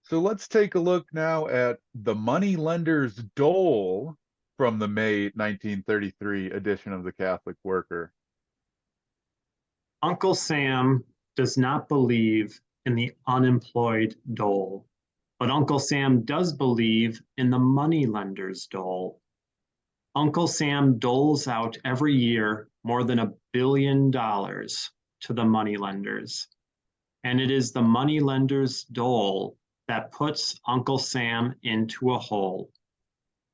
So let's take a look now at the Money-Lenders Dole from the May 1933 edition of the Catholic Worker. Uncle Sam does not believe in the unemployed dole, but Uncle Sam does believe in the moneylenders dole. Uncle Sam doles out every year more than $1 billion to the moneylenders. And it is the moneylenders dole that puts Uncle Sam into a hole.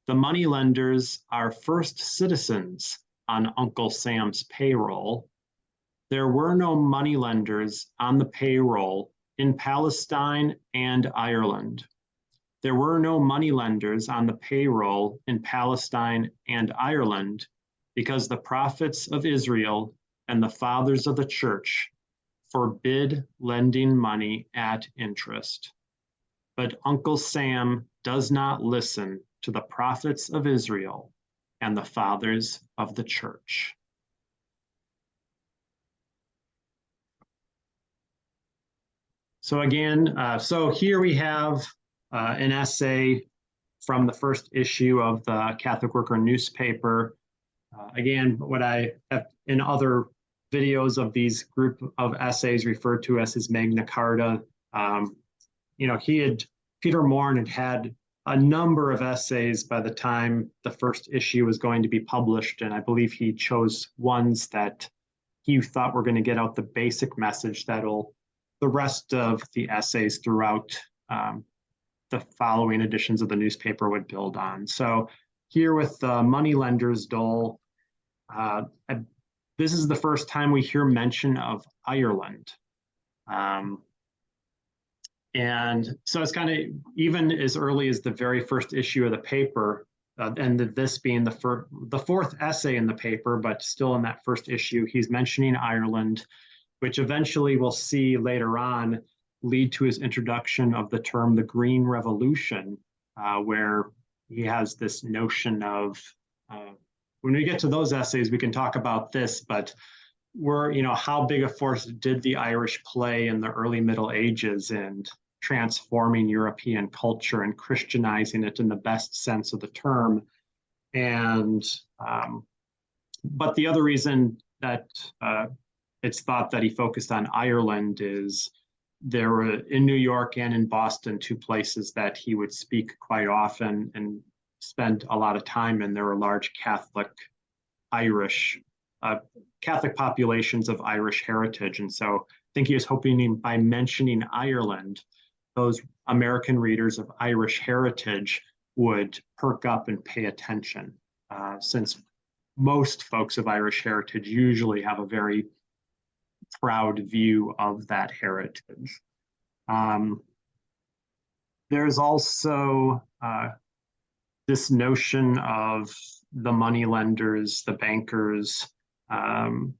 The moneylenders are first citizens on Uncle Sam's payroll. There were no moneylenders on the payroll in Palestine and Ireland. There were no moneylenders on the payroll in Palestine and Ireland because the prophets of Israel and the fathers of the church forbid lending money at interest. But Uncle Sam does not listen to the prophets of Israel and the fathers of the church. So again, here we have an essay from the first issue of the Catholic Worker newspaper. Again, what I have in other videos of these group of essays referred to as his Magna Carta. Peter Maurin had a number of essays by the time the first issue was going to be published, and I believe he chose ones that he thought were going to get out the basic message that'll the rest of the essays throughout the following editions of the newspaper would build on. So here with the Moneylenders Dole, this is the first time we hear mention of Ireland. And so it's kind of even as early as the very first issue of the paper, and this being the fourth essay in the paper, but still in that first issue, he's mentioning Ireland, which eventually we'll see later on lead to his introduction of the term the Green Revolution, where he has this notion of, when we get to those essays, we can talk about this, but how big a force did the Irish play in the early Middle Ages in transforming European culture and Christianizing it in the best sense of the term. And, but the other reason that it's thought that he focused on Ireland is there were in New York and in Boston, two places that he would speak quite often and spend a lot of time in. There were large Catholic populations of Irish heritage. And so I think he was hoping by mentioning Ireland, those American readers of Irish heritage would perk up and pay attention, since most folks of Irish heritage usually have a very proud view of that heritage. There's also this notion of the moneylenders, the bankers, and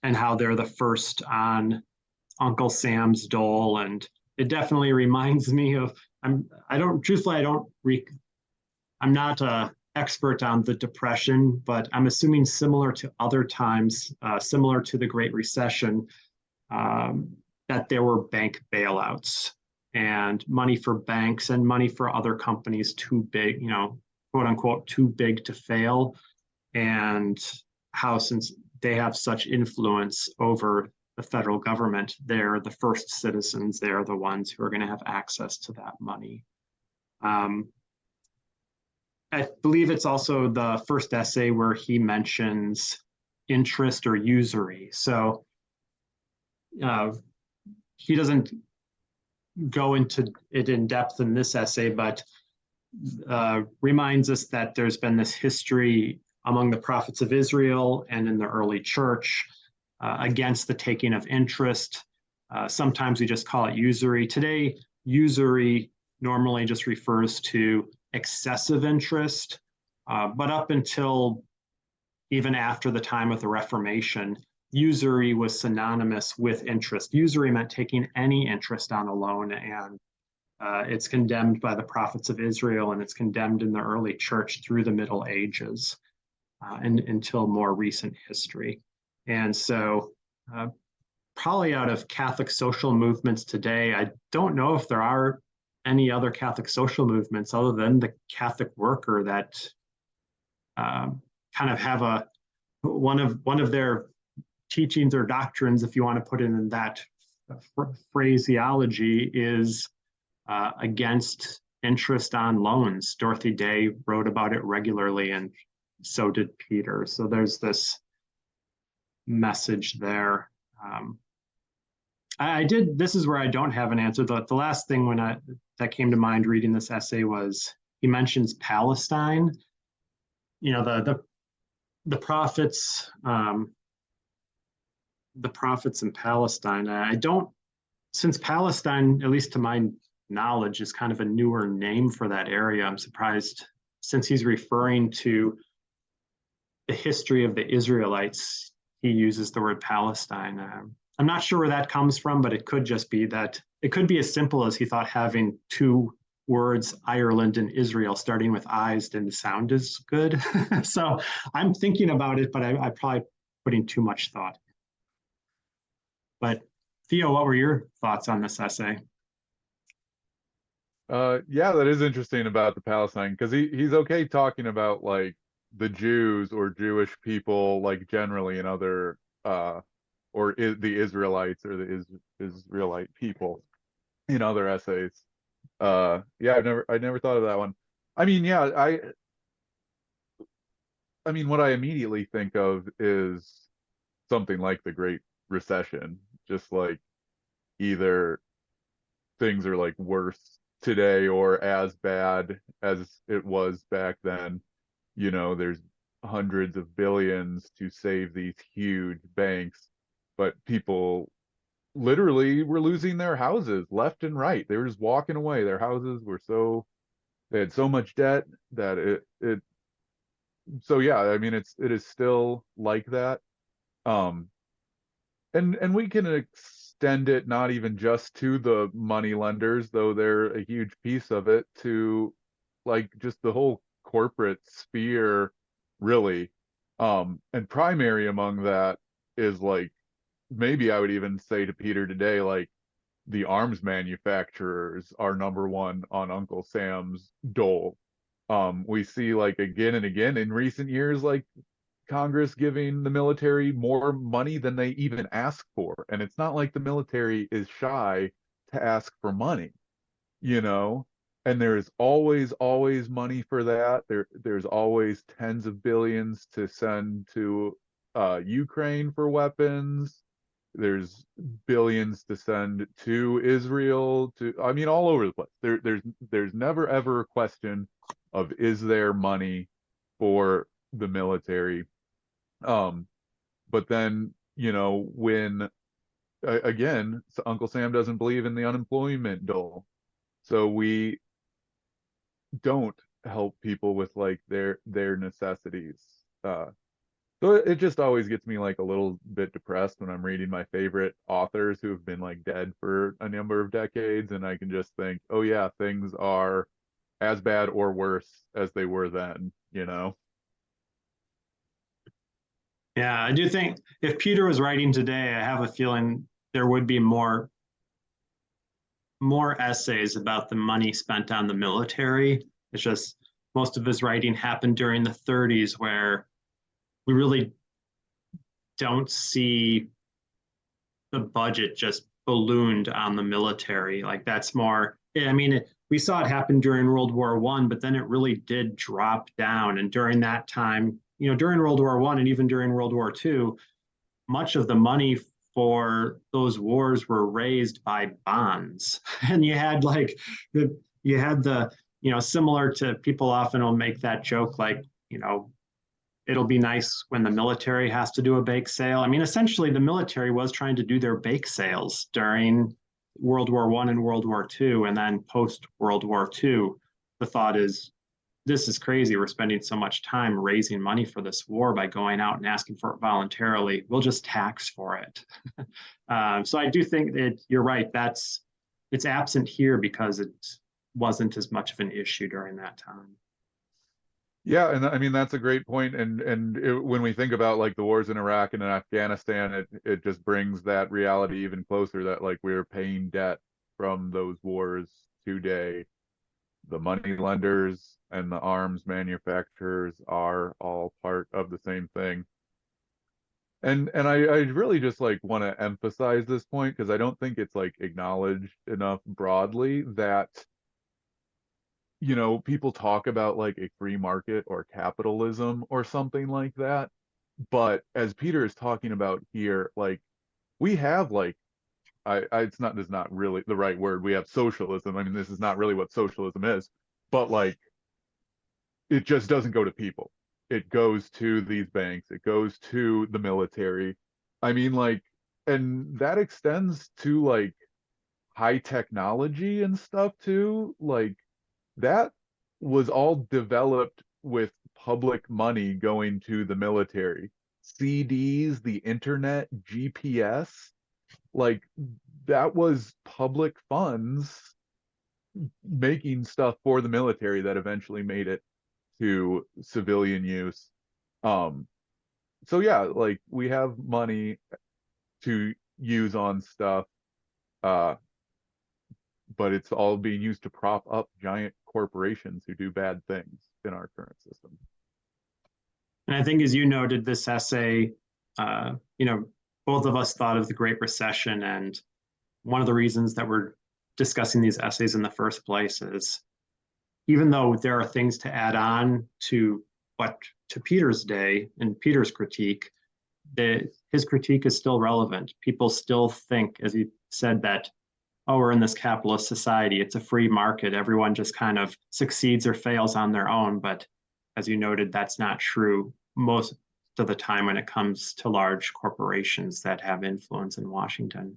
how they're the first on Uncle Sam's dole. And it definitely reminds me of, I'm not an expert on the Depression, but I'm assuming similar to other times, similar to the Great Recession, that there were bank bailouts and money for banks and money for other companies too big, quote unquote, too big to fail. And how, since they have such influence over the federal government, they're the first citizens, they're the ones who are going to have access to that money. I believe it's also the first essay where he mentions interest or usury. So he doesn't go into it in depth in this essay, but reminds us that there's been this history among the prophets of Israel and in the early church against the taking of interest. Sometimes we just call it usury. Today, usury normally just refers to excessive interest, but up until even after the time of the Reformation, usury was synonymous with interest. Usury meant taking any interest on a loan, and it's condemned by the prophets of Israel, and it's condemned in the early church through the Middle Ages and until more recent history. And so probably out of Catholic social movements today, I don't know if there are any other Catholic social movements other than the Catholic worker that kind of have a one of their teachings or doctrines, if you want to put it in that phraseology, is against interest on loans. Dorothy Day wrote about it regularly, and so did Peter. So there's this message there. I did. This is where I don't have an answer. The last thing that came to mind reading this essay was he mentions Palestine. You know, the prophets, the prophets in Palestine. I don't, since Palestine, at least to my knowledge, is kind of a newer name for that area. I'm surprised, since he's referring to the history of the Israelites, he uses the word Palestine. I'm not sure where that comes from, but it could just be that it could be as simple as he thought having two words, Ireland and Israel, starting with I's didn't sound as good. So I'm thinking about it, but I probably putting too much thought. But Theo, what were your thoughts on this essay? Yeah, that is interesting about the Palestine, because he's okay talking about like the Jews or Jewish people like generally in other or the Israelites or the Israelite people in other essays. Yeah, I never thought of that one. I mean, yeah, I mean what I immediately think of is something like the Great Recession, just like either things are like worse today or as bad as it was back then. You know, there's hundreds of billions to save these huge banks, but people literally were losing their houses left and right. They were just walking away. Their houses were they had so much debt that it so yeah, I mean it is still like that. Um and we can extend it not even just to the money lenders, though they're a huge piece of it, to like just the whole corporate sphere, really. And primary among that is like, maybe I would even say to Peter today, like the arms manufacturers are number one on Uncle Sam's dole. We see like again and again in recent years, like Congress giving the military more money than they even ask for. And it's not like the military is shy to ask for money, you know? And there's always money for that. There's always tens of billions to send to Ukraine for weapons. There's billions to send to Israel, to I mean all over the place. There's never ever a question of is there money for the military. But then, you know, when again, Uncle Sam doesn't believe in the unemployment dole. So we don't help people with like their necessities. So it just always gets me like a little bit depressed when I'm reading my favorite authors who have been like dead for a number of decades, and I can just think, oh yeah, things are as bad or worse as they were then, you know? Yeah, I do think if Peter was writing today, I have a feeling there would be more essays about the money spent on the military. It's just most of his writing happened during the 30s, where we really don't see the budget just ballooned on the military. Like that's more, I mean, we saw it happen during World War One, but then it really did drop down. And during that time, you know, during World War One and even during World War Two, much of the money for those wars were raised by bonds. And you had like you had the, you know, similar to, people often will make that joke like, you know, it'll be nice when the military has to do a bake sale. I mean, essentially the military was trying to do their bake sales during World War One and World War Two, and then post World War Two, the thought is, this is crazy. We're spending so much time raising money for this war by going out and asking for it voluntarily. We'll just tax for it. So I do think that you're right. It's absent here because it wasn't as much of an issue during that time. Yeah, and I mean that's a great point. When we think about like the wars in Iraq and in Afghanistan, it just brings that reality even closer, that like we're paying debt from those wars today. The money lenders and the arms manufacturers are all part of the same thing. And I really just like want to emphasize this point because I don't think it's like acknowledged enough broadly that, you know, people talk about like a free market or capitalism or something like that. But as Peter is talking about here, like we have like it's not this is not really the right word. We have socialism. I mean, this is not really what socialism is, but like it just doesn't go to people. It goes to these banks. It goes to the military. I mean, like, and that extends to like high technology and stuff too. Like that was all developed with public money going to the military. CDs, the internet, GPS, like that was public funds making stuff for the military that eventually made it to civilian use. Um, so yeah, like we have money to use on stuff, uh, but it's all being used to prop up giant corporations who do bad things in our current system. And I think, as you noted, this essay, you know, both of us thought of the Great Recession, and one of the reasons that we're discussing these essays in the first place is, even though there are things to add on to what to Peter's day and Peter's critique, his critique is still relevant. People still think, as he said, that, oh, we're in this capitalist society, it's a free market, everyone just kind of succeeds or fails on their own. But as you noted, that's not true most of the time when it comes to large corporations that have influence in Washington.